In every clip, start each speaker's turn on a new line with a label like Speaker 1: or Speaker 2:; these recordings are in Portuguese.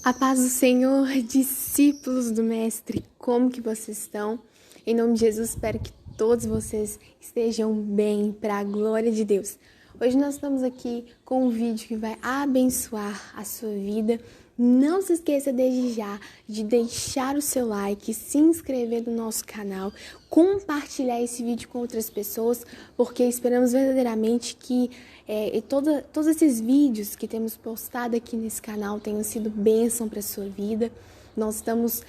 Speaker 1: A paz do Senhor, discípulos do Mestre, como que vocês estão? Em nome de Jesus, espero que todos vocês estejam bem, para a glória de Deus. Hoje nós estamos aqui com um vídeo que vai abençoar a sua vida. Não se esqueça desde já de deixar o seu like, se inscrever no nosso canal, compartilhar esse vídeo com outras pessoas, porque esperamos verdadeiramente que todos esses vídeos que temos postado aqui nesse canal tenham sido bênção para a sua vida. Nós estamos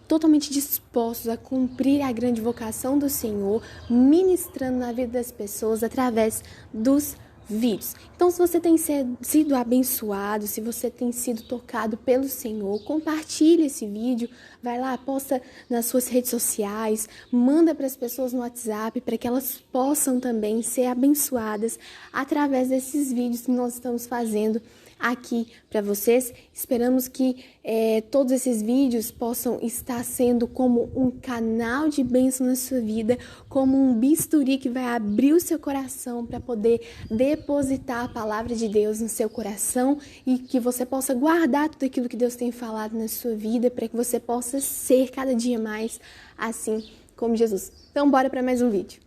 Speaker 1: totalmente dispostos a cumprir a grande vocação do Senhor, ministrando na vida das pessoas através dos vídeos. Então, se você tem sido abençoado, se você tem sido tocado pelo Senhor, compartilhe esse vídeo, vai lá, posta nas suas redes sociais, manda para as pessoas no WhatsApp, para que elas possam também ser abençoadas através desses vídeos que nós estamos fazendo aqui para vocês. Esperamos que todos esses vídeos possam estar sendo como um canal de bênção na sua vida, como um bisturi que vai abrir o seu coração para poder depositar a palavra de Deus no seu coração e que você possa guardar tudo aquilo que Deus tem falado na sua vida, para que você possa ser cada dia mais assim como Jesus. Então, bora para mais um vídeo.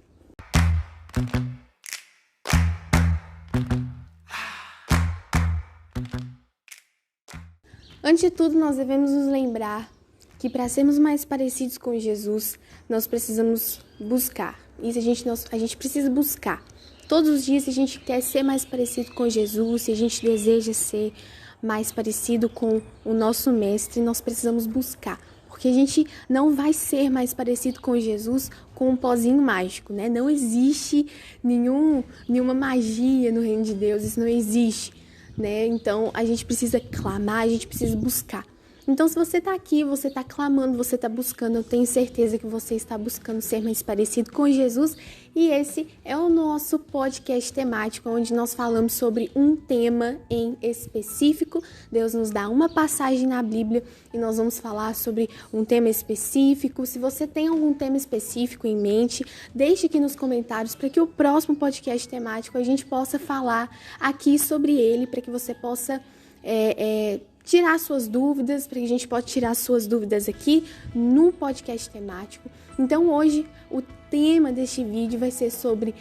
Speaker 1: Antes de tudo, nós devemos nos lembrar que para sermos mais parecidos com Jesus, nós precisamos buscar. Isso a gente precisa buscar. Todos os dias, se a gente quer ser mais parecido com Jesus, se a gente deseja ser mais parecido com o nosso Mestre, nós precisamos buscar. Porque a gente não vai ser mais parecido com Jesus com um pozinho mágico, né? Não existe nenhuma magia no reino de Deus, isso não existe. Né? Então, a gente precisa clamar, a gente precisa buscar. Então, se você está aqui, você está clamando, você está buscando, eu tenho certeza que você está buscando ser mais parecido com Jesus. E esse é o nosso podcast temático, onde nós falamos sobre um tema em específico. Deus nos dá uma passagem na Bíblia e nós vamos falar sobre um tema específico. Se você tem algum tema específico em mente, deixe aqui nos comentários para que o próximo podcast temático a gente possa falar aqui sobre ele, para que você possa tirar suas dúvidas, para que a gente possa tirar suas dúvidas aqui no podcast temático. Então hoje o tema deste vídeo vai ser sobre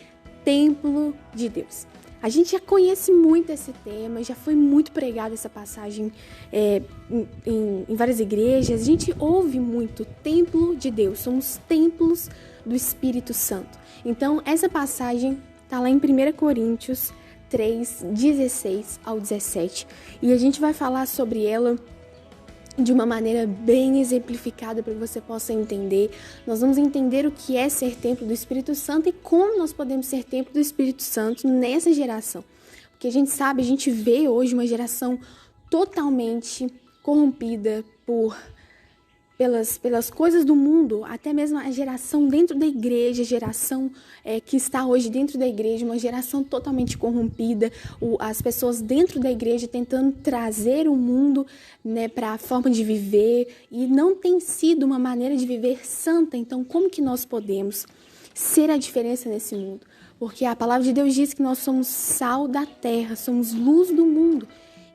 Speaker 1: Templo de Deus. A gente já conhece muito esse tema, já foi muito pregada essa passagem em várias igrejas. A gente ouve muito Templo de Deus, somos templos do Espírito Santo. Então essa passagem está lá em 1 Coríntios 3, 16 ao 17. E a gente vai falar sobre ela de uma maneira bem exemplificada para que você possa entender. Nós vamos entender o que é ser templo do Espírito Santo e como nós podemos ser templo do Espírito Santo nessa geração. Porque a gente vê hoje uma geração totalmente corrompida pelas coisas do mundo, até mesmo a geração dentro da igreja, a geração que está hoje dentro da igreja, uma geração totalmente corrompida, as pessoas dentro da igreja tentando trazer o mundo, né, para a forma de viver, e não tem sido uma maneira de viver santa. Então, como que nós podemos ser a diferença nesse mundo? Porque a palavra de Deus diz que nós somos sal da terra, somos luz do mundo.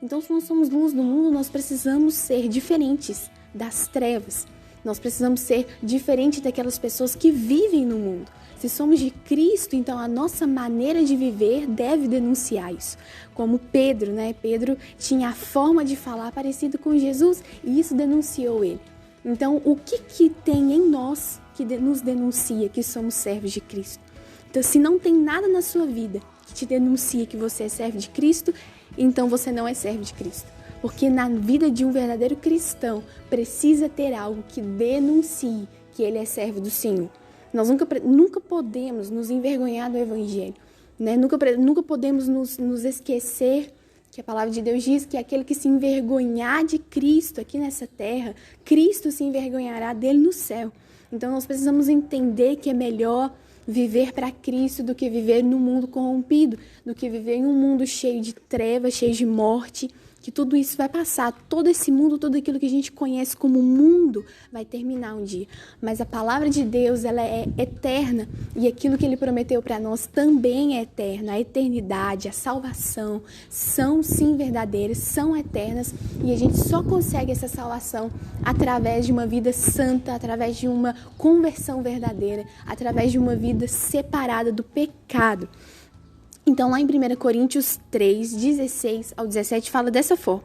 Speaker 1: Então, se nós somos luz do mundo, nós precisamos ser diferentes das trevas. Nós precisamos ser diferente daquelas pessoas que vivem no mundo. Se somos de Cristo, então a nossa maneira de viver deve denunciar isso. Como Pedro, né? Pedro tinha a forma de falar parecida com Jesus e isso denunciou ele. Então, o que tem em nós que nos denuncia que somos servos de Cristo? Então, se não tem nada na sua vida que te denuncia que você é servo de Cristo, então você não é servo de Cristo. Porque na vida de um verdadeiro cristão precisa ter algo que denuncie que ele é servo do Senhor. Nós nunca podemos nos envergonhar do Evangelho, né? Nunca podemos nos esquecer que a palavra de Deus diz que aquele que se envergonhar de Cristo aqui nessa terra, Cristo se envergonhará dele no céu. Então nós precisamos entender que é melhor viver para Cristo do que viver num mundo corrompido, do que viver em um mundo cheio de trevas, cheio de morte. que tudo isso vai passar, todo esse mundo, tudo aquilo que a gente conhece como mundo vai terminar um dia. Mas a palavra de Deus, ela é eterna e aquilo que Ele prometeu para nós também é eterno. A eternidade, a salvação são sim verdadeiras, são eternas e a gente só consegue essa salvação através de uma vida santa, através de uma conversão verdadeira, através de uma vida separada do pecado. Então, lá em 1 Coríntios 3, 16 ao 17, fala dessa forma.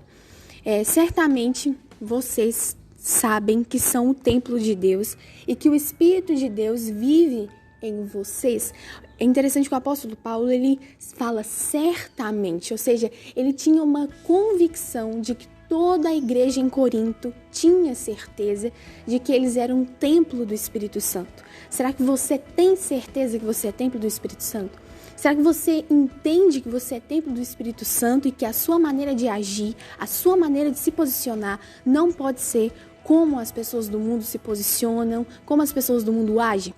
Speaker 1: Certamente vocês sabem que são o templo de Deus e que o Espírito de Deus vive em vocês. É interessante que o apóstolo Paulo, ele fala certamente, ou seja, ele tinha uma convicção de que toda a igreja em Corinto tinha certeza de que eles eram um templo do Espírito Santo. Será que você tem certeza que você é templo do Espírito Santo? Será que você entende que você é templo do Espírito Santo e que a sua maneira de agir, a sua maneira de se posicionar não pode ser como as pessoas do mundo se posicionam, como as pessoas do mundo agem?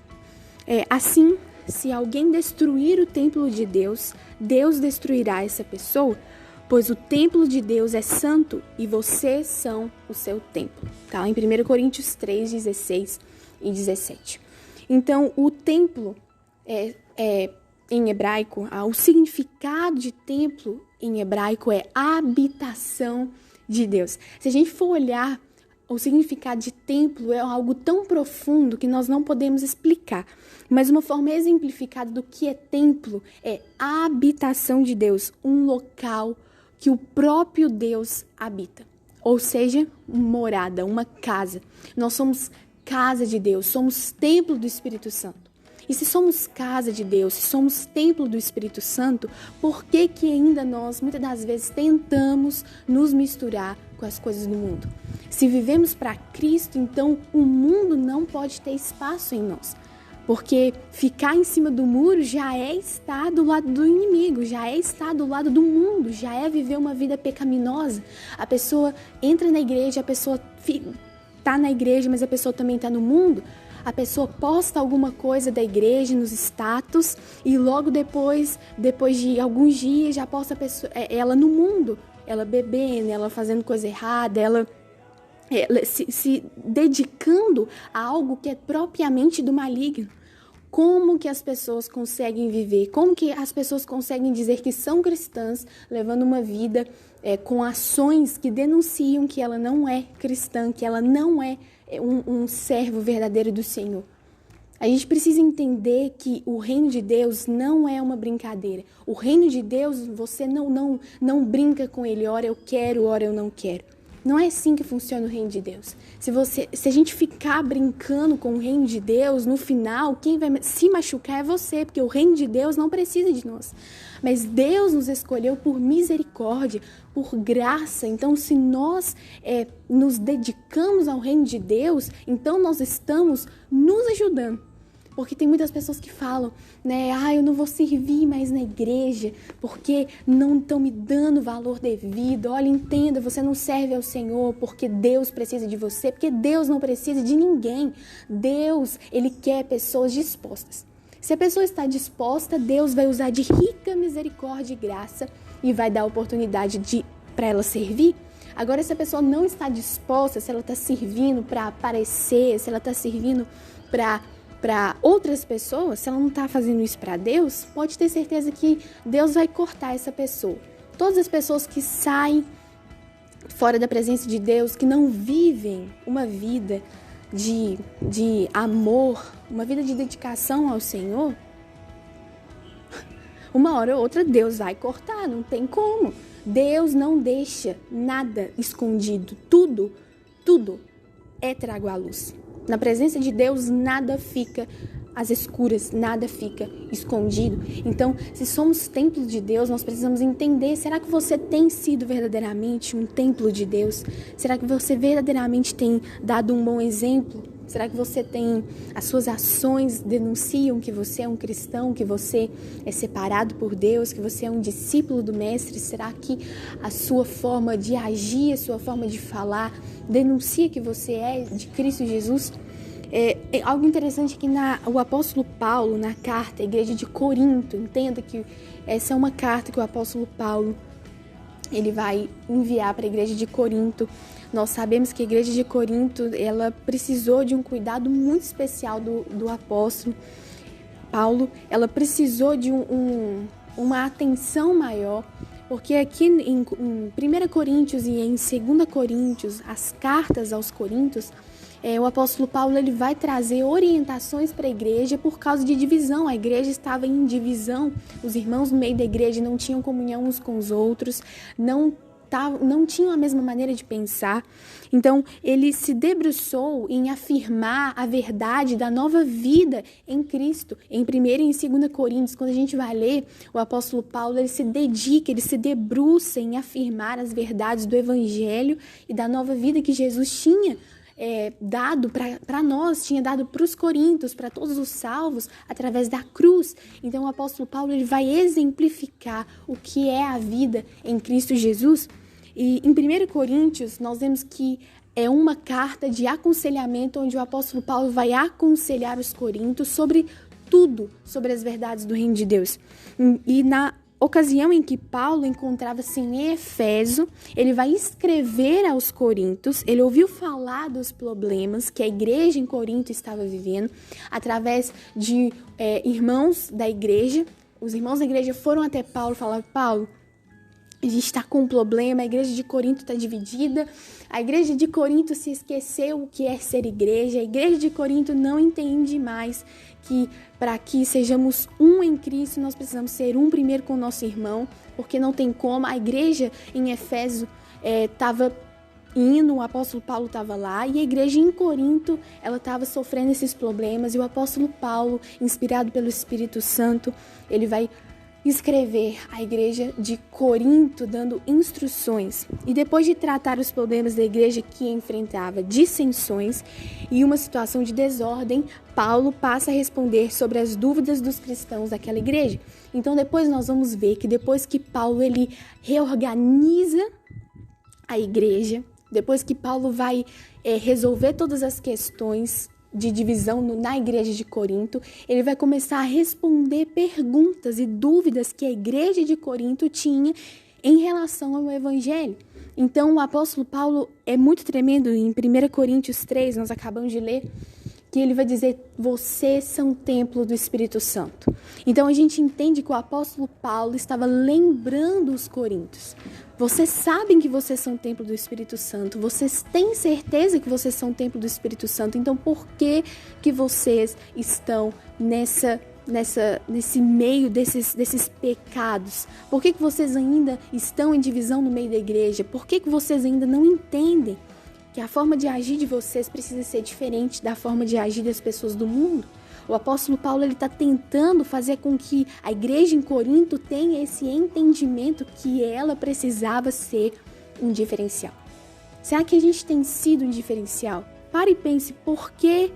Speaker 1: Assim, se alguém destruir o templo de Deus, Deus destruirá essa pessoa, pois o templo de Deus é santo e vocês são o seu templo. Tá? Em 1 Coríntios 3, 16 e 17. Então, o templo em hebraico, o significado de templo em hebraico é habitação de Deus. Se a gente for olhar, o significado de templo é algo tão profundo que nós não podemos explicar. Mas uma forma exemplificada do que é templo é a habitação de Deus, um local que o próprio Deus habita. Ou seja, morada, uma casa. Nós somos casa de Deus, somos templo do Espírito Santo. E se somos casa de Deus, se somos templo do Espírito Santo, por que ainda nós, muitas das vezes, tentamos nos misturar com as coisas do mundo? Se vivemos para Cristo, então o mundo não pode ter espaço em nós. Porque ficar em cima do muro já é estar do lado do inimigo, já é estar do lado do mundo, já é viver uma vida pecaminosa. A pessoa entra na igreja, a pessoa está na igreja, mas a pessoa também está no mundo. A pessoa posta alguma coisa da igreja nos status e logo depois de alguns dias já posta ela no mundo, ela bebendo, ela fazendo coisa errada, ela se dedicando a algo que é propriamente do maligno. Como que as pessoas conseguem viver? Como que as pessoas conseguem dizer que são cristãs, levando uma vida com ações que denunciam que ela não é cristã, que ela não é um servo verdadeiro do Senhor? A gente precisa entender que o reino de Deus não é uma brincadeira. O reino de Deus, você não brinca com ele, ora eu quero, ora eu não quero. Não é assim que funciona o reino de Deus. Se a gente ficar brincando com o reino de Deus, no final, quem vai se machucar é você, porque o reino de Deus não precisa de nós. Mas Deus nos escolheu por misericórdia, por graça. Então, se nós nos dedicamos ao reino de Deus, então nós estamos nos ajudando. Porque tem muitas pessoas que falam, né? Eu não vou servir mais na igreja porque não estão me dando valor devido. Olha, entenda, você não serve ao Senhor porque Deus precisa de você, porque Deus não precisa de ninguém. Deus, Ele quer pessoas dispostas. Se a pessoa está disposta, Deus vai usar de rica misericórdia e graça e vai dar oportunidade para ela servir. Agora, se a pessoa não está disposta, se ela está servindo para aparecer, se ela está servindo para outras pessoas, se ela não está fazendo isso para Deus, pode ter certeza que Deus vai cortar essa pessoa. Todas as pessoas que saem fora da presença de Deus, que não vivem uma vida de amor, uma vida de dedicação ao Senhor, uma hora ou outra Deus vai cortar, não tem como. Deus não deixa nada escondido, tudo é trago à luz. Na presença de Deus, nada fica às escuras, nada fica escondido. Então, se somos templos de Deus, nós precisamos entender, será que você tem sido verdadeiramente um templo de Deus? Será que você verdadeiramente tem dado um bom exemplo? Será que você as suas ações denunciam que você é um cristão, que você é separado por Deus, que você é um discípulo do Mestre? Será que a sua forma de agir, a sua forma de falar, denuncia que você é de Cristo Jesus? Algo interessante que o apóstolo Paulo, na carta à igreja de Corinto, entenda que essa é uma carta que o apóstolo Paulo ele vai enviar para a igreja de Corinto. Nós sabemos que a igreja de Corinto, ela precisou de um cuidado muito especial do apóstolo Paulo. Ela precisou de uma atenção maior, porque aqui em 1 Coríntios e em 2 Coríntios, as cartas aos Coríntios, o apóstolo Paulo ele vai trazer orientações para a igreja por causa de divisão. A igreja estava em divisão, os irmãos no meio da igreja não tinham comunhão uns com os outros, não tinham a mesma maneira de pensar. Então, ele se debruçou em afirmar a verdade da nova vida em Cristo. Em 1 e em 2 Coríntios, quando a gente vai ler, o apóstolo Paulo ele se dedica, ele se debruça em afirmar as verdades do evangelho e da nova vida que Jesus tinha dado para nós, tinha dado para os coríntios, para todos os salvos, através da cruz. Então o apóstolo Paulo ele vai exemplificar o que é a vida em Cristo Jesus. E em 1 Coríntios nós vemos que é uma carta de aconselhamento, onde o apóstolo Paulo vai aconselhar os coríntios sobre tudo, sobre as verdades do reino de Deus. E na ocasião em que Paulo encontrava-se em Éfeso, ele vai escrever aos Coríntios, ele ouviu falar dos problemas que a igreja em Corinto estava vivendo, através de irmãos da igreja. Os irmãos da igreja foram até Paulo e falaram: Paulo, a gente está com um problema, a igreja de Corinto está dividida, a igreja de Corinto se esqueceu o que é ser igreja, a igreja de Corinto não entende mais que para que sejamos um em Cristo, nós precisamos ser um primeiro com o nosso irmão, porque não tem como. A igreja em Éfeso estava indo, o apóstolo Paulo estava lá, e a igreja em Corinto, ela estava sofrendo esses problemas, e o apóstolo Paulo, inspirado pelo Espírito Santo, ele vai escrever à igreja de Corinto, dando instruções. E depois de tratar os problemas da igreja que enfrentava dissensões e uma situação de desordem, Paulo passa a responder sobre as dúvidas dos cristãos daquela igreja. Então depois nós vamos ver que depois que Paulo ele reorganiza a igreja, depois que Paulo vai resolver todas as questões de divisão na igreja de Corinto, ele vai começar a responder perguntas e dúvidas que a igreja de Corinto tinha em relação ao evangelho. Então o apóstolo Paulo é muito tremendo. Em 1 Coríntios 3, nós acabamos de ler, que ele vai dizer: vocês são templo do Espírito Santo. Então a gente entende que o apóstolo Paulo estava lembrando os coríntios: vocês sabem que vocês são templo do Espírito Santo, vocês têm certeza que vocês são templo do Espírito Santo, então por que vocês estão nesse meio desses pecados? Por que vocês ainda estão em divisão no meio da igreja? Por que vocês ainda não entendem que a forma de agir de vocês precisa ser diferente da forma de agir das pessoas do mundo? O apóstolo Paulo está tentando fazer com que a igreja em Corinto tenha esse entendimento que ela precisava ser um diferencial. Será que a gente tem sido um diferencial? Pare e pense por que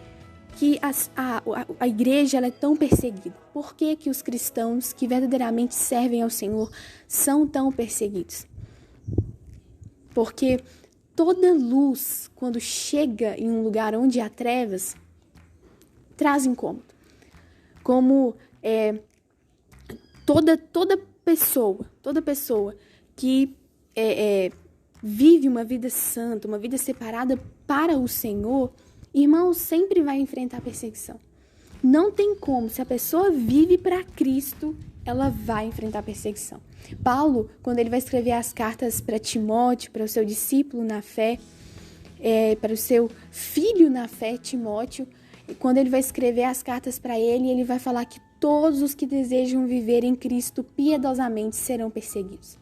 Speaker 1: a igreja ela é tão perseguida. Por que os cristãos que verdadeiramente servem ao Senhor são tão perseguidos? Porque toda luz, quando chega em um lugar onde há trevas, traz incômodo. Como toda pessoa que vive uma vida santa, uma vida separada para o Senhor, irmão, sempre vai enfrentar perseguição. Não tem como. Se a pessoa vive para Cristo, ela vai enfrentar perseguição. Paulo, quando ele vai escrever as cartas para Timóteo, para o seu discípulo na fé, para o seu filho na fé, Timóteo, quando ele vai escrever as cartas para ele, ele vai falar que todos os que desejam viver em Cristo piedosamente serão perseguidos.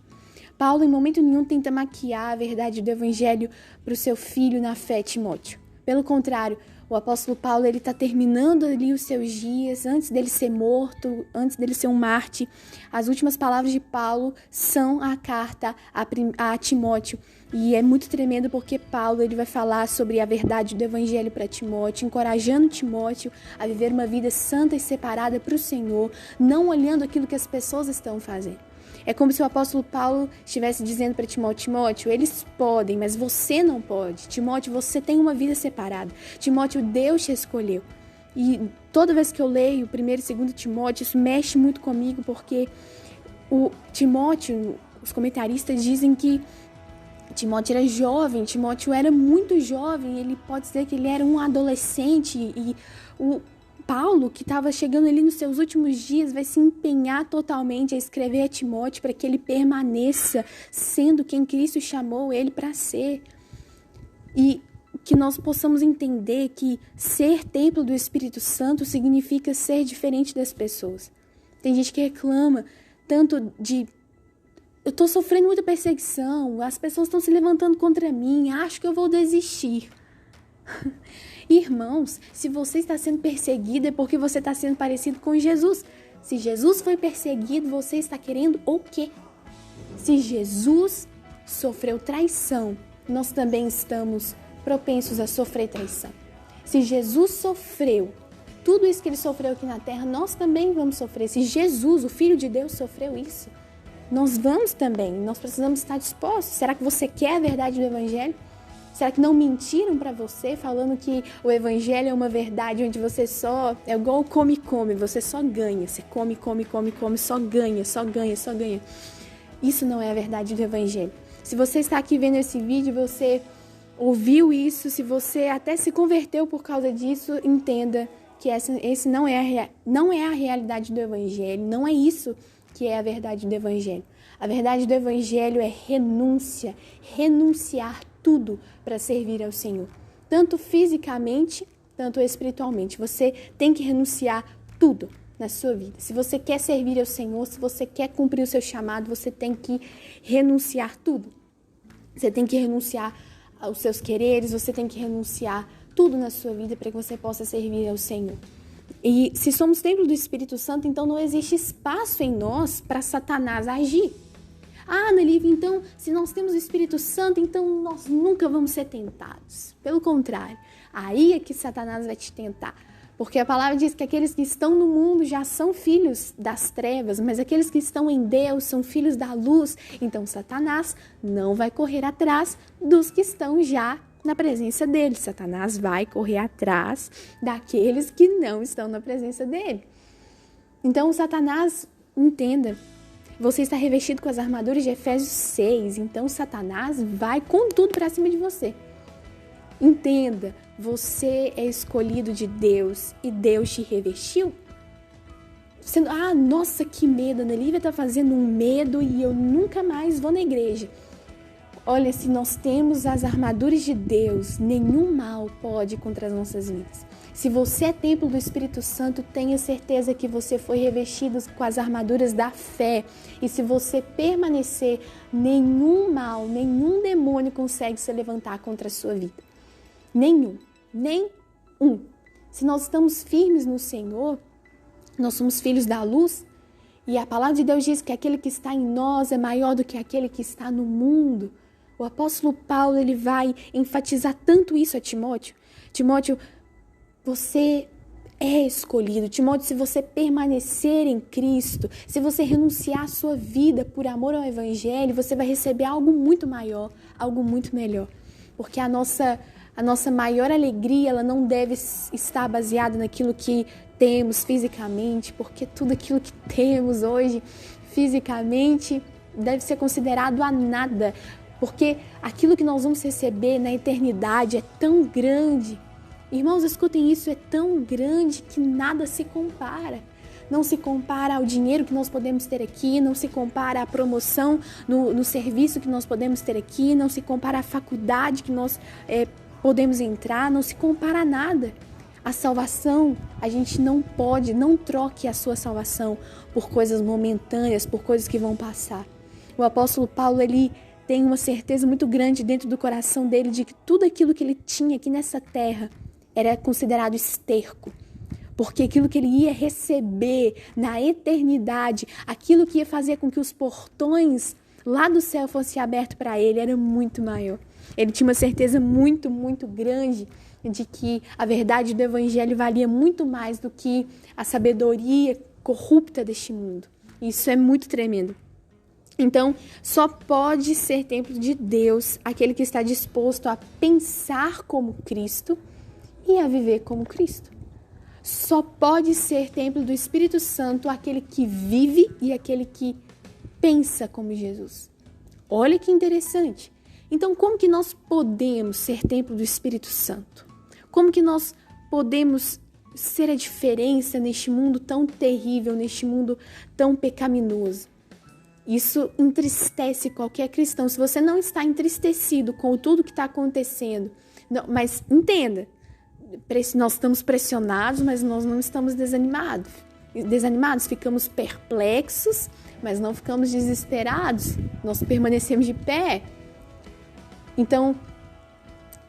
Speaker 1: Paulo, em momento nenhum, tenta maquiar a verdade do evangelho para o seu filho na fé, Timóteo. Pelo contrário, o apóstolo Paulo está terminando ali os seus dias, antes dele ser morto, antes dele ser um mártir. As últimas palavras de Paulo são a carta a Timóteo. E é muito tremendo porque Paulo ele vai falar sobre a verdade do evangelho para Timóteo, encorajando Timóteo a viver uma vida santa e separada para o Senhor, não olhando aquilo que as pessoas estão fazendo. É como se o apóstolo Paulo estivesse dizendo para Timóteo: Timóteo, eles podem, mas você não pode. Timóteo, você tem uma vida separada. Timóteo, Deus te escolheu. E toda vez que eu leio 1º e 2º Timóteo, isso mexe muito comigo, porque o Timóteo, os comentaristas dizem que Timóteo era jovem, Timóteo era muito jovem, ele pode dizer que ele era um adolescente, e o Paulo, que estava chegando ali nos seus últimos dias, vai se empenhar totalmente a escrever a Timóteo para que ele permaneça sendo quem Cristo chamou ele para ser. E que nós possamos entender que ser templo do Espírito Santo significa ser diferente das pessoas. Tem gente que reclama tanto de: eu estou sofrendo muita perseguição, as pessoas estão se levantando contra mim, acho que eu vou desistir. Irmãos, se você está sendo perseguido é porque você está sendo parecido com Jesus. Se Jesus foi perseguido, você está querendo o quê? Se Jesus sofreu traição, nós também estamos propensos a sofrer traição. Se Jesus sofreu tudo isso que ele sofreu aqui na terra, nós também vamos sofrer. Se Jesus, o Filho de Deus, sofreu isso, nós vamos também. Nós precisamos estar dispostos. Será que você quer a verdade do Evangelho? Será que não mentiram para você falando que o Evangelho é uma verdade onde você só... É igual come, você só ganha. Você come, só ganha. Isso não é a verdade do Evangelho. Se você está aqui vendo esse vídeo, você ouviu isso, se você até se converteu por causa disso, entenda que esse não é a realidade do Evangelho, não é isso que é a verdade do Evangelho. A verdade do Evangelho é renúncia, renunciar tudo para servir ao Senhor, tanto fisicamente, tanto espiritualmente. Você tem que renunciar tudo na sua vida. Se você quer servir ao Senhor, se você quer cumprir o seu chamado, você tem que renunciar tudo. Você tem que renunciar aos seus quereres, você tem que renunciar tudo na sua vida para que você possa servir ao Senhor. E se somos templo do Espírito Santo, então não existe espaço em nós para Satanás agir. Ah, Ana Lívia, então, se nós temos o Espírito Santo, então nós nunca vamos ser tentados. Pelo contrário, aí é que Satanás vai te tentar. Porque a palavra diz que aqueles que estão no mundo já são filhos das trevas, mas aqueles que estão em Deus são filhos da luz. Então Satanás não vai correr atrás dos que estão já na presença dele. Satanás vai correr atrás daqueles que não estão na presença dele. Então Satanás, entenda, você está revestido com as armaduras de Efésios 6, então Satanás vai com tudo para cima de você. Entenda, você é escolhido de Deus e Deus te revestiu. Nossa, que medo, Ana Lívia está fazendo um medo e eu nunca mais vou na igreja. Olha, se nós temos as armaduras de Deus, nenhum mal pode ir contra as nossas vidas. Se você é templo do Espírito Santo, tenha certeza que você foi revestido com as armaduras da fé. E se você permanecer, nenhum mal, nenhum demônio consegue se levantar contra a sua vida. Nenhum. Se nós estamos firmes no Senhor, nós somos filhos da luz, e a palavra de Deus diz que aquele que está em nós é maior do que aquele que está no mundo. O apóstolo Paulo, ele vai enfatizar tanto isso a Timóteo. Timóteo, você é escolhido. Timóteo, se você permanecer em Cristo, se você renunciar à sua vida por amor ao Evangelho, você vai receber algo muito maior, algo muito melhor. Porque a nossa maior alegria, ela não deve estar baseada naquilo que temos fisicamente, porque tudo aquilo que temos hoje fisicamente deve ser considerado a nada, porque aquilo que nós vamos receber na eternidade é tão grande. Irmãos, escutem isso, é tão grande que nada se compara. Não se compara ao dinheiro que nós podemos ter aqui, não se compara à promoção no serviço que nós podemos ter aqui, não se compara à faculdade que nós podemos entrar, não se compara a nada. A salvação, a gente não troque a sua salvação por coisas momentâneas, por coisas que vão passar. O apóstolo Paulo, ele tem uma certeza muito grande dentro do coração dele de que tudo aquilo que ele tinha aqui nessa terra era considerado esterco. Porque aquilo que ele ia receber na eternidade, aquilo que ia fazer com que os portões lá do céu fossem abertos para ele, era muito maior. Ele tinha uma certeza muito, muito grande de que a verdade do Evangelho valia muito mais do que a sabedoria corrupta deste mundo. Isso é muito tremendo. Então, só pode ser templo de Deus aquele que está disposto a pensar como Cristo e a viver como Cristo. Só pode ser templo do Espírito Santo aquele que vive e aquele que pensa como Jesus. Olha que interessante. Então, como que nós podemos ser templo do Espírito Santo? Como que nós podemos ser a diferença neste mundo tão terrível, neste mundo tão pecaminoso? Isso entristece qualquer cristão. Se você não está entristecido com tudo que está acontecendo, mas entenda, nós estamos pressionados, mas nós não estamos desanimados. Ficamos perplexos, mas não ficamos desesperados. Nós permanecemos de pé. Então,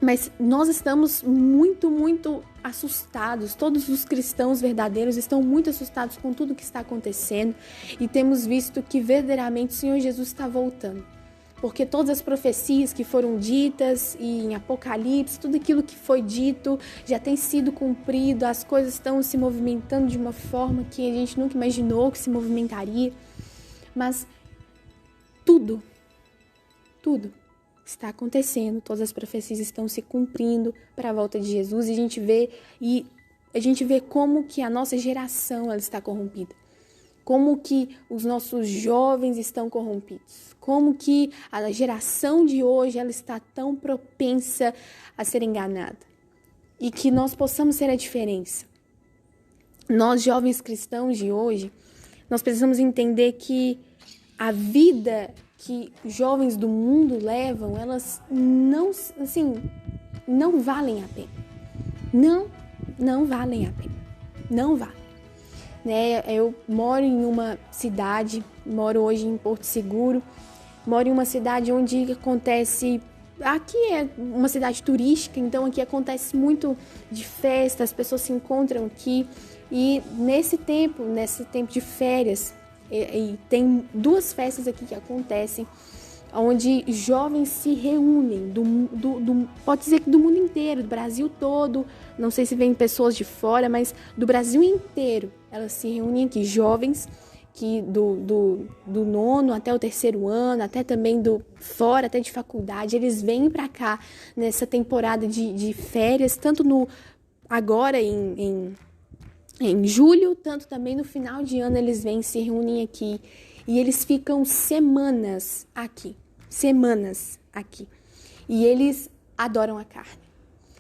Speaker 1: mas nós estamos muito, muito assustados. Todos os cristãos verdadeiros estão muito assustados com tudo que está acontecendo e temos visto que verdadeiramente o Senhor Jesus está voltando. Porque todas as profecias que foram ditas e em Apocalipse, tudo aquilo que foi dito já tem sido cumprido, as coisas estão se movimentando de uma forma que a gente nunca imaginou que se movimentaria. Mas tudo está acontecendo, todas as profecias estão se cumprindo para a volta de Jesus e a gente vê como que a nossa geração ela está corrompida. Como que os nossos jovens estão corrompidos, como que a geração de hoje ela está tão propensa a ser enganada e que nós possamos ser a diferença. Nós, jovens cristãos de hoje, nós precisamos entender que a vida que jovens do mundo levam, elas não valem a pena. Não valem a pena. Não valem. Eu moro em uma cidade, moro hoje em Porto Seguro, moro em uma cidade onde acontece... Aqui é uma cidade turística, então aqui acontece muito de festa, as pessoas se encontram aqui. E nesse tempo de férias, e tem 2 festas aqui que acontecem, onde jovens se reúnem, pode dizer que do mundo inteiro, do Brasil todo, não sei se vem pessoas de fora, mas do Brasil inteiro, elas se reúnem aqui, jovens que do 9º até o 3º ano, até também fora, até de faculdade, eles vêm para cá nessa temporada de férias, tanto agora em julho, tanto também no final de ano eles vêm, se reúnem aqui e eles ficam semanas aqui. E eles adoram a carne.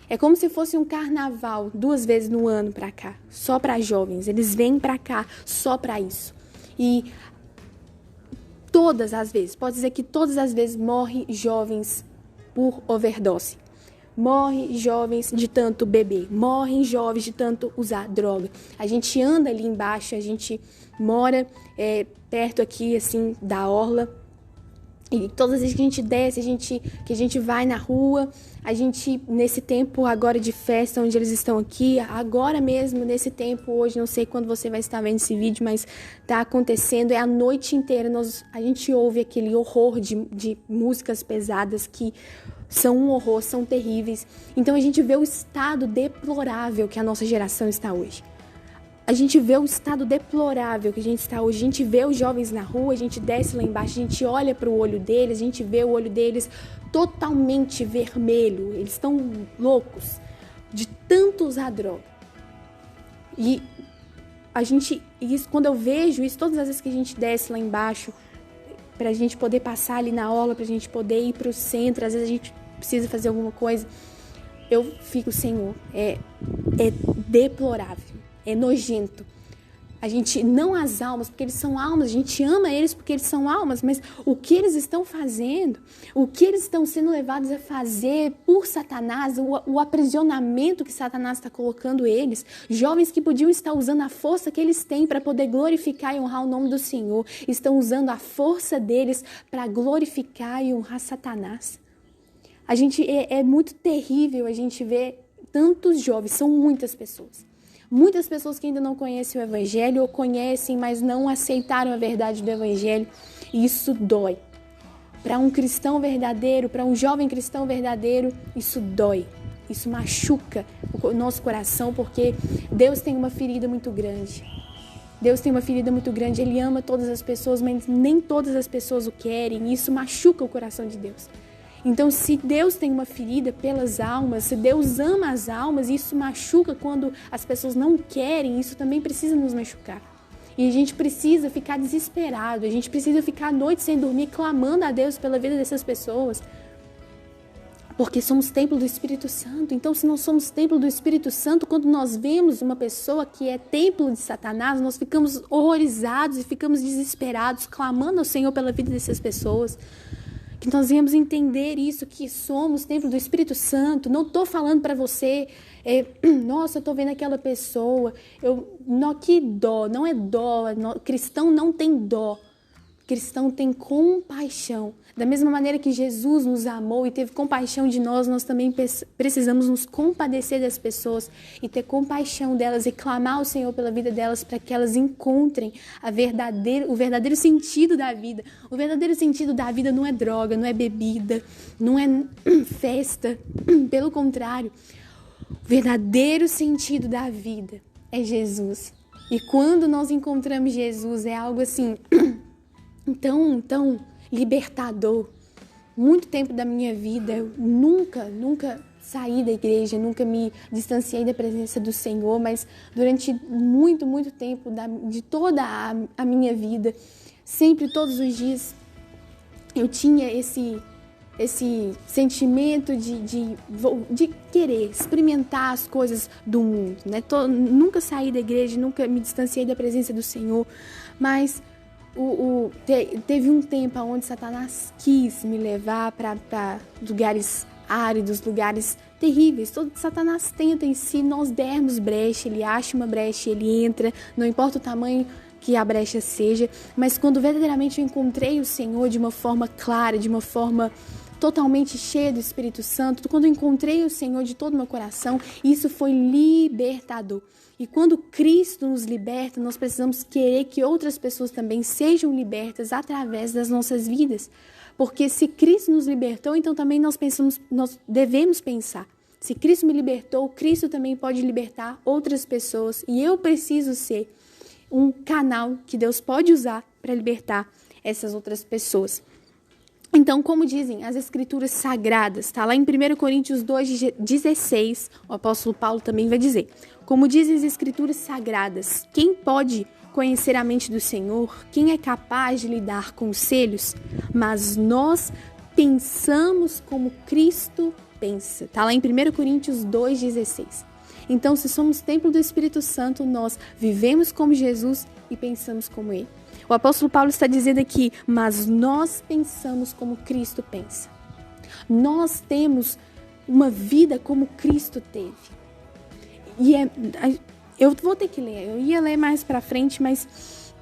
Speaker 1: É como se fosse um carnaval 2 vezes no ano para cá, só para jovens. Eles vêm para cá só para isso. E todas as vezes, pode dizer que todas as vezes morrem jovens por overdose. Morrem jovens de tanto beber, morrem jovens de tanto usar droga. A gente anda ali embaixo, a gente mora perto aqui, assim, da orla. E todas as vezes que a gente desce, que a gente vai na rua, a gente, nesse tempo agora de festa, onde eles estão aqui, agora mesmo, nesse tempo, hoje, não sei quando você vai estar vendo esse vídeo, mas tá acontecendo, é a noite inteira, a gente ouve aquele horror de músicas pesadas que são um horror, são terríveis. Então a gente vê o estado deplorável que a nossa geração está hoje. A gente vê o estado deplorável que a gente está hoje. A gente vê os jovens na rua, a gente desce lá embaixo, a gente olha para o olho deles, a gente vê o olho deles totalmente vermelho. Eles estão loucos de tanto usar droga. E quando eu vejo isso, todas as vezes que a gente desce lá embaixo, para a gente poder passar ali na orla, para a gente poder ir para o centro, às vezes a gente precisa fazer alguma coisa, eu fico, Senhor, é deplorável. É nojento. A gente não as almas, porque eles são almas, a gente ama eles porque eles são almas, mas o que eles estão fazendo, o que eles estão sendo levados a fazer por Satanás, o aprisionamento que Satanás está colocando eles, jovens que podiam estar usando a força que eles têm para poder glorificar e honrar o nome do Senhor, estão usando a força deles para glorificar e honrar Satanás. É muito terrível a gente ver tantos jovens, são muitas pessoas. Muitas pessoas que ainda não conhecem o Evangelho ou conhecem, mas não aceitaram a verdade do Evangelho. E isso dói. Para um cristão verdadeiro, para um jovem cristão verdadeiro, isso dói. Isso machuca o nosso coração, porque Deus tem uma ferida muito grande. Deus tem uma ferida muito grande. Ele ama todas as pessoas, mas nem todas as pessoas o querem. E isso machuca o coração de Deus. Então, se Deus tem uma ferida pelas almas, se Deus ama as almas, isso machuca quando as pessoas não querem, isso também precisa nos machucar. E a gente precisa ficar desesperado, a gente precisa ficar à noite sem dormir, clamando a Deus pela vida dessas pessoas. Porque somos templo do Espírito Santo. Então, se nós somos templo do Espírito Santo, quando nós vemos uma pessoa que é templo de Satanás, nós ficamos horrorizados e ficamos desesperados, clamando ao Senhor pela vida dessas pessoas. Que nós venhamos entender isso, que somos templo do Espírito Santo. Não estou falando para você, nossa, eu estou vendo aquela pessoa, que dó, não é dó, cristão não tem dó. Cristão tem compaixão. Da mesma maneira que Jesus nos amou e teve compaixão de nós, nós também precisamos nos compadecer das pessoas e ter compaixão delas e clamar ao Senhor pela vida delas para que elas encontrem o verdadeiro sentido da vida. O verdadeiro sentido da vida não é droga, não é bebida, não é festa. Pelo contrário, o verdadeiro sentido da vida é Jesus. E quando nós encontramos Jesus, é algo assim... tão libertador. Muito tempo da minha vida eu nunca saí da igreja, nunca me distanciei da presença do Senhor, mas durante muito tempo de toda a minha vida, sempre, todos os dias, eu tinha esse sentimento de querer experimentar as coisas do mundo, né? Nunca saí da igreja, nunca me distanciei da presença do Senhor, mas teve um tempo onde Satanás quis me levar para lugares áridos, lugares terríveis. Todo Satanás tenta, e se nós dermos brecha, ele acha uma brecha, ele entra, não importa o tamanho que a brecha seja, mas quando verdadeiramente eu encontrei o Senhor de uma forma clara, de uma forma totalmente cheia do Espírito Santo, quando eu encontrei o Senhor de todo o meu coração, isso foi libertador. E quando Cristo nos liberta, nós precisamos querer que outras pessoas também sejam libertas através das nossas vidas. Porque se Cristo nos libertou, então também nós devemos pensar. Se Cristo me libertou, Cristo também pode libertar outras pessoas. E eu preciso ser um canal que Deus pode usar para libertar essas outras pessoas. Então, como dizem as Escrituras Sagradas, está lá em 1 Coríntios 2,16, o apóstolo Paulo também vai dizer: como dizem as Escrituras Sagradas, quem pode conhecer a mente do Senhor? Quem é capaz de lhe dar conselhos? Mas nós pensamos como Cristo pensa. Está lá em 1 Coríntios 2,16. Então, se somos templo do Espírito Santo, nós vivemos como Jesus e pensamos como Ele. O apóstolo Paulo está dizendo aqui, mas nós pensamos como Cristo pensa. Nós temos uma vida como Cristo teve. E eu vou ter que ler, eu ia ler mais para frente, mas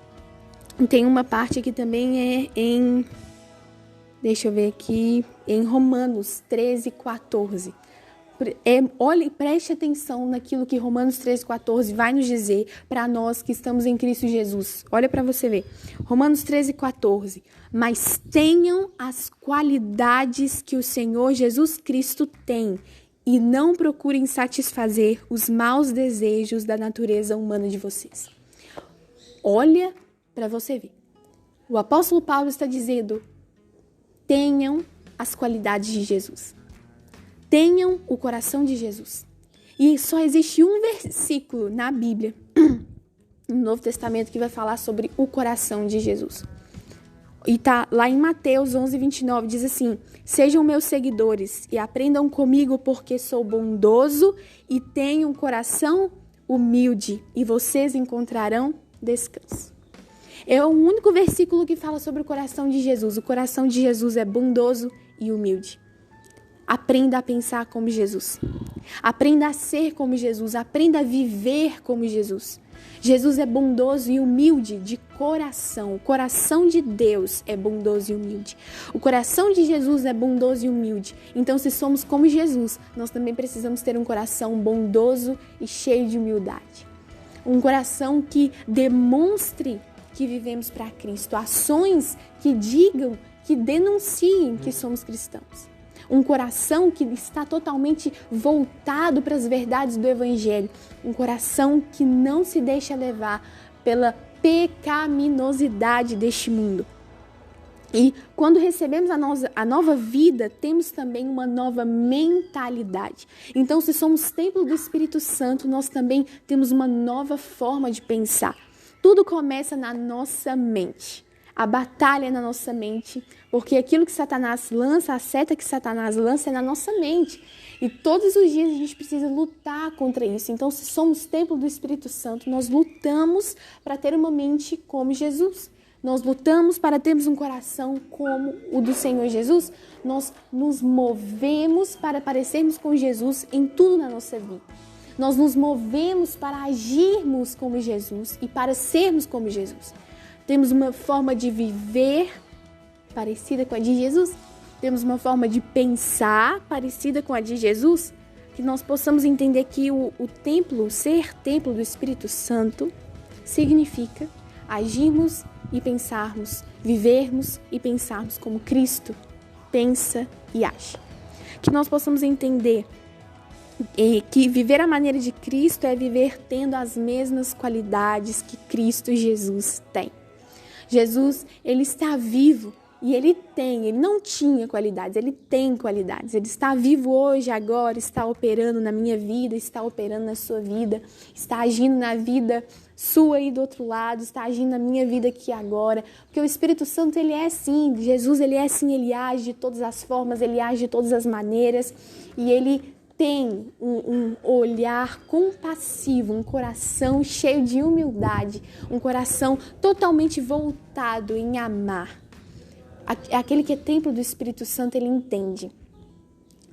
Speaker 1: tem uma parte aqui também deixa eu ver aqui, em Romanos 13:14. Olhe, preste atenção naquilo que Romanos 13:14 vai nos dizer para nós que estamos em Cristo Jesus. Olha para você ver. Romanos 13:14. Mas tenham as qualidades que o Senhor Jesus Cristo tem e não procurem satisfazer os maus desejos da natureza humana de vocês. Olha para você ver. O apóstolo Paulo está dizendo: tenham as qualidades de Jesus. Tenham o coração de Jesus. E só existe um versículo na Bíblia, no Novo Testamento, que vai falar sobre o coração de Jesus. E tá lá em Mateus 11:29, diz assim: sejam meus seguidores e aprendam comigo, porque sou bondoso e tenho um coração humilde, e vocês encontrarão descanso. É o único versículo que fala sobre o coração de Jesus. O coração de Jesus é bondoso e humilde. Aprenda a pensar como Jesus. Aprenda a ser como Jesus. Aprenda a viver como Jesus. Jesus é bondoso e humilde de coração. O coração de Deus é bondoso e humilde. O coração de Jesus é bondoso e humilde. Então, se somos como Jesus, nós também precisamos ter um coração bondoso e cheio de humildade. Um coração que demonstre que vivemos para Cristo. Ações que digam, que denunciem que somos cristãos. Um coração que está totalmente voltado para as verdades do Evangelho. Um coração que não se deixa levar pela pecaminosidade deste mundo. E quando recebemos a nova vida, temos também uma nova mentalidade. Então, se somos templo do Espírito Santo, nós também temos uma nova forma de pensar. tudo começa na nossa mente. A batalha é na nossa mente, porque aquilo que Satanás lança, a seta que Satanás lança é na nossa mente. E todos os dias a gente precisa lutar contra isso. Então, se somos templo do Espírito Santo, nós lutamos para ter uma mente como Jesus. Nós lutamos para termos um coração como o do Senhor Jesus. Nós nos movemos para parecermos com Jesus em tudo na nossa vida. Nós nos movemos para agirmos como Jesus e para sermos como Jesus. Temos uma forma de viver parecida com a de Jesus. Temos uma forma de pensar parecida com a de Jesus. Que nós possamos entender que o templo, ser templo do Espírito Santo, significa agirmos e pensarmos, vivermos e pensarmos como Cristo pensa e age. Que nós possamos entender que viver a maneira de Cristo é viver tendo as mesmas qualidades que Cristo Jesus tem. Jesus, ele está vivo e ele não tinha qualidades, ele tem qualidades. Ele está vivo hoje, agora, está operando na minha vida, está operando na sua vida, está agindo na vida sua aí do outro lado, está agindo na minha vida aqui agora. Porque o Espírito Santo, ele é assim, Jesus, ele é assim, ele age de todas as formas, ele age de todas as maneiras e ele tem um olhar compassivo, um coração cheio de humildade, um coração totalmente voltado em amar. Aquele que é templo do Espírito Santo, ele entende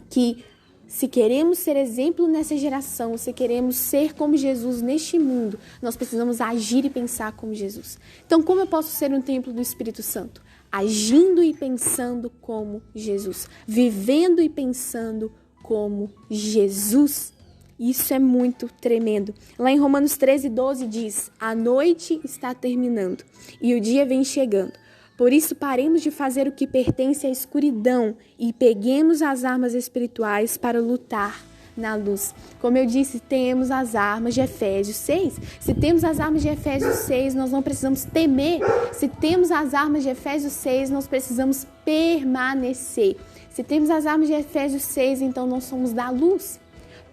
Speaker 1: que se queremos ser exemplo nessa geração, se queremos ser como Jesus neste mundo, nós precisamos agir e pensar como Jesus. Então, como eu posso ser um templo do Espírito Santo? Agindo e pensando como Jesus, vivendo e pensando como Jesus. Isso é muito tremendo. Lá em Romanos 13:12 diz: a noite está terminando e o dia vem chegando. Por isso paremos de fazer o que pertence à escuridão e peguemos as armas espirituais para lutar na luz. Como eu disse, temos as armas de Efésios 6. Se temos as armas de Efésios 6, nós não precisamos temer. Se temos as armas de Efésios 6, nós precisamos permanecer. Se temos as armas de Efésios 6, então nós somos da luz.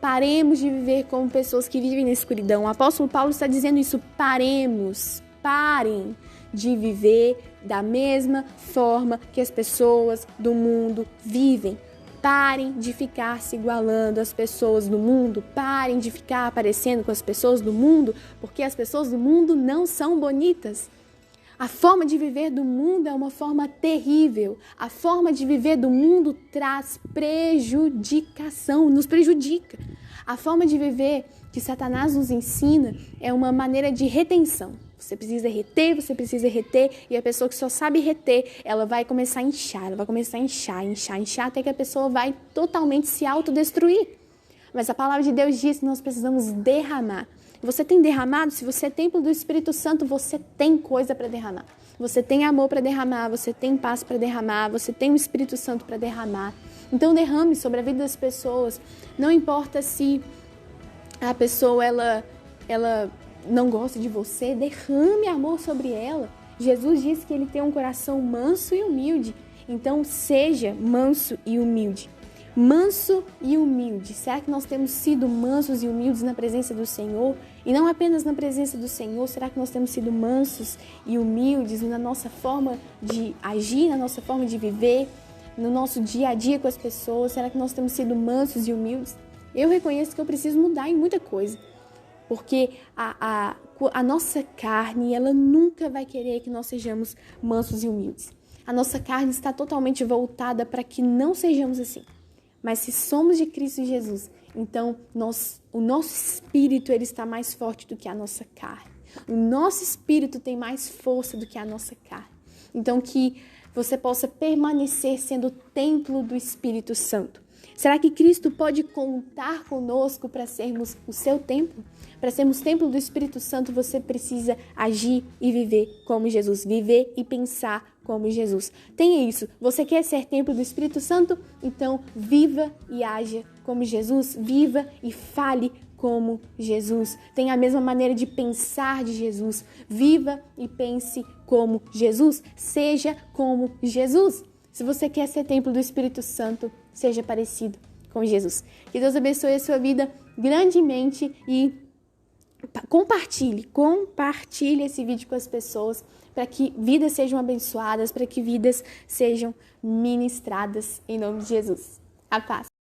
Speaker 1: Paremos de viver como pessoas que vivem na escuridão. O apóstolo Paulo está dizendo isso. Parem de viver da mesma forma que as pessoas do mundo vivem. Parem de ficar se igualando às pessoas do mundo. Parem de ficar parecendo com as pessoas do mundo, porque as pessoas do mundo não são bonitas. A forma de viver do mundo é uma forma terrível. A forma de viver do mundo traz prejudicação, nos prejudica. A forma de viver que Satanás nos ensina é uma maneira de retenção. Você precisa reter, e a pessoa que só sabe reter, ela vai começar a inchar, inchar, até que a pessoa vai totalmente se autodestruir. Mas a palavra de Deus diz que nós precisamos derramar. Você tem derramado? Se você é templo do Espírito Santo, você tem coisa para derramar. Você tem amor para derramar, você tem paz para derramar, você tem o Espírito Santo para derramar. Então derrame sobre a vida das pessoas. Não importa se a pessoa ela não gosta de você, derrame amor sobre ela. Jesus disse que ele tem um coração manso e humilde. Então seja manso e humilde. Manso e humilde. Será que nós temos sido mansos e humildes na presença do Senhor? E não apenas na presença do Senhor, será que nós temos sido mansos e humildes na nossa forma de agir, na nossa forma de viver, no nosso dia a dia com as pessoas? Será que nós temos sido mansos e humildes? Eu reconheço que eu preciso mudar em muita coisa, porque a nossa carne, ela nunca vai querer que nós sejamos mansos e humildes. A nossa carne está totalmente voltada para que não sejamos assim. Mas se somos de Cristo Jesus, então o nosso espírito ele está mais forte do que a nossa carne. O nosso espírito tem mais força do que a nossa carne. Então que você possa permanecer sendo templo do Espírito Santo. Será que Cristo pode contar conosco para sermos o seu templo? Para sermos templo do Espírito Santo, você precisa agir e viver como Jesus. Viver e pensar como Jesus. Tenha isso. Você quer ser templo do Espírito Santo? Então, viva e haja como Jesus. Viva e fale como Jesus. Tenha a mesma maneira de pensar de Jesus. Viva e pense como Jesus. Seja como Jesus. Se você quer ser templo do Espírito Santo, seja parecido com Jesus. Que Deus abençoe a sua vida grandemente e Compartilhe esse vídeo com as pessoas para que vidas sejam abençoadas, para que vidas sejam ministradas em nome de Jesus. A paz.